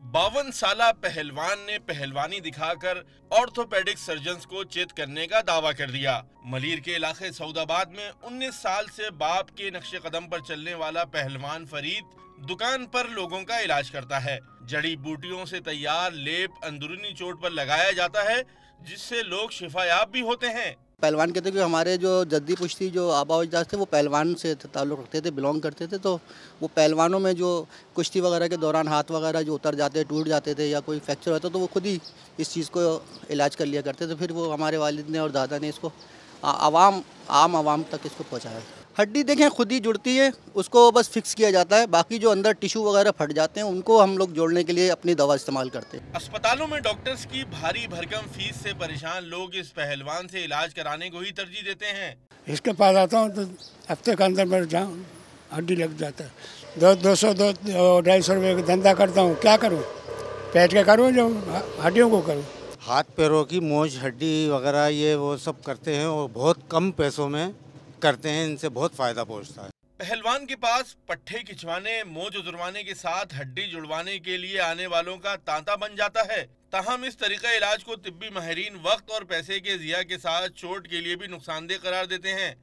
52 साला पहलवान ने पहलवानी दिखाकर ऑर्थोपेडिक सर्जन्स को चित करने का दावा कर दिया। मलीर के इलाके सऊदाबाद में 19 साल से बाप के नक्शे कदम पर चलने वाला पहलवान फरीद दुकान पर लोगों का इलाज करता है। जड़ी बूटियों से तैयार लेप अंदरूनी चोट पर लगाया जाता है, जिससे लोग शिफायाब भी होते हैं। पहलवान कहते कि हमारे जो जद्दी पुश्ती जो आबा अजदाद थे वो पहलवान से ताल्लुक़ रखते थे, बिलोंग करते थे। तो वो पहलवानों में जो कुश्ती वगैरह के दौरान हाथ वगैरह जो उतर जाते, टूट जाते थे या कोई फ्रैक्चर होता तो वो खुद ही इस चीज़ को इलाज कर लिया करते थे। फिर वो हमारे वालिद ने और दादा ने इसको आम आवाम तक इसको पहुँचाया। हड्डी देखें खुद ही जुड़ती है, उसको बस फिक्स किया जाता है। बाकी जो अंदर टिश्यू वगैरह फट जाते हैं उनको हम लोग जोड़ने के लिए अपनी दवा इस्तेमाल करते हैं। अस्पतालों में डॉक्टर्स की भारी भरकम फीस से परेशान लोग इस पहलवान से इलाज कराने को ही तरजीह देते हैं। इसके पास आता हूँ तो हफ्ते के अंदर मेरे जाऊँ हड्डी लग जाता है। 200-250 रुपये का धंधा करता हूँ, क्या करूँ? पेट के करूँ जो हड्डियों को करूँ? हाथ पैरों की मोच हड्डी वगैरह ये वो सब करते हैं और बहुत कम पैसों में करते हैं। इनसे बहुत फायदा पहुंचता है। पहलवान के पास पट्टे खिंचवाने, मोच उतरवाने के साथ हड्डी जुड़वाने के लिए आने वालों का तांता बन जाता है। ताहम इस तरीका इलाज को तिब्बी माहिरीन वक्त और पैसे के ज़िया के साथ चोट के लिए भी नुकसानदेह करार देते हैं।